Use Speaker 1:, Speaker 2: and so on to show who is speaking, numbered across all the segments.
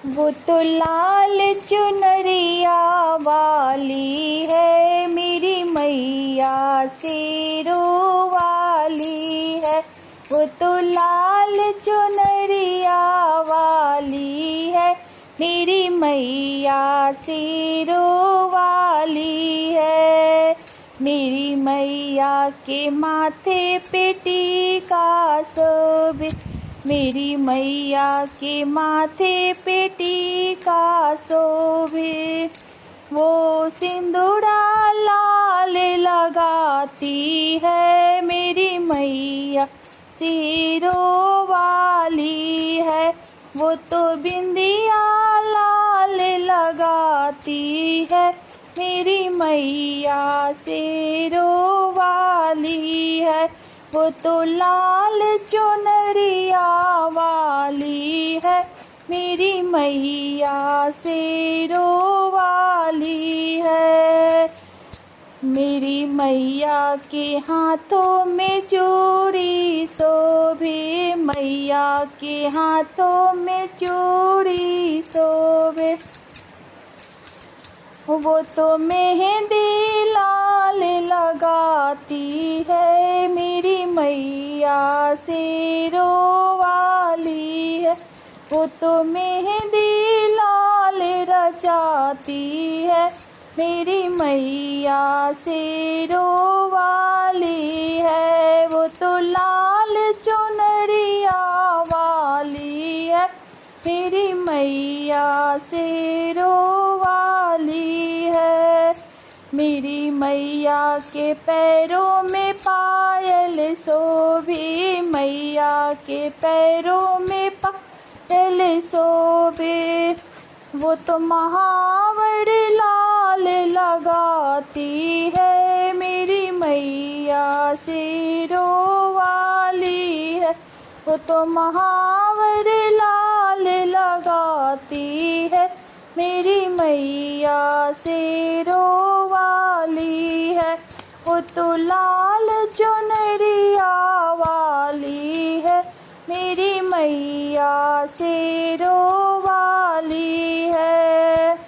Speaker 1: वो तो लाल चुनरिया वाली है, मेरी मैया शेरों वाली है। वो तो लाल चुनरिया वाली है, मेरी मैया शेरों वाली है। मेरी मैया के माथे पे टीका शोभे, मेरी मैया के माथे पे टीका शोभे। वो सिंदूरा लाल लगाती है, मेरी मैया शेरों वाली है। वो तो बिंदिया लाल लगाती है, मेरी मैया शेरों वाली है। वो तो लाल चुनरिया वाली है, मेरी मैया शेरों वाली है। मेरी मैया के हाथों में चूड़ी शोभे, मैया के हाथों में चूड़ी शोभे। वो तो मेहंदी लाल लगाती है, मेरी मैया शेरों वाली है। वो तो मेहंदी लाल रचाती है, मेरी मैया शेरों वाली है। वो तो लाल चुनरिया वाली है, मेरी मैया शेरों वाली है। मेरी मैया के पैरों में पायल शोभे, मैया के पैरों में पायल शोभे। वो तो महावर लाल लगाती है, मेरी मैया शेरों वाली है। वो तो महावर लाल लगाती है, मेरी मैया शेरों वाली है। वो तो लाल चुनरिया वाली है, मेरी मैया शेरों वाली है।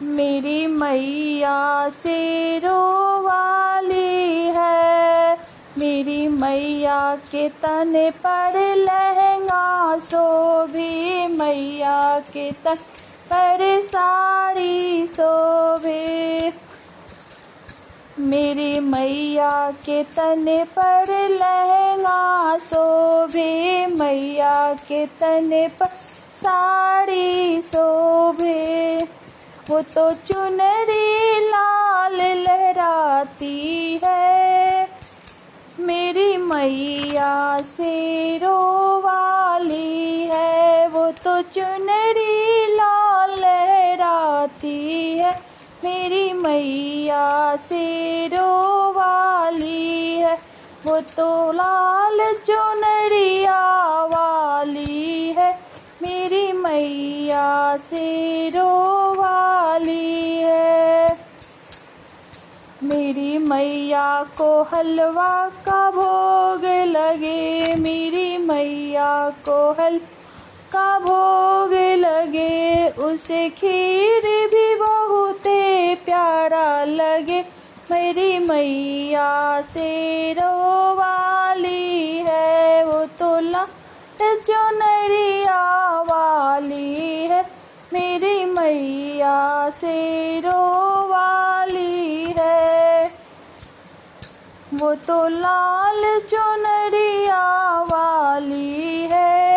Speaker 1: मेरी मैया शेरों वाली है। मेरी मैया के तन पर लहंगा शोभे, मैया के तन पर साड़ी शोभे। मेरी मैया के तन पर लहंगा शोभे, मैया के तन पर साड़ी शोभे। वो तो चुनरी लाल लहराती है, मेरी मैया शेरों वाली है। वो तो चुनरी लाल लहराती है, मेरी मैया शेरों वाली है। वो तो लाल चुनरिया वाली है, मेरी मैया शेरों वाली है। मेरी मैया को हलवा का भोग लगे, मेरी मैया को हलवा का भोग लगे। उसे खीर भी बहुत प्यारा लगे, मेरी मैया शेरों वाली है। वो तो लाल चुनरिया वाली है, मेरी मैया शेरों वाली है। वो तो लाल चुनरिया वाली है,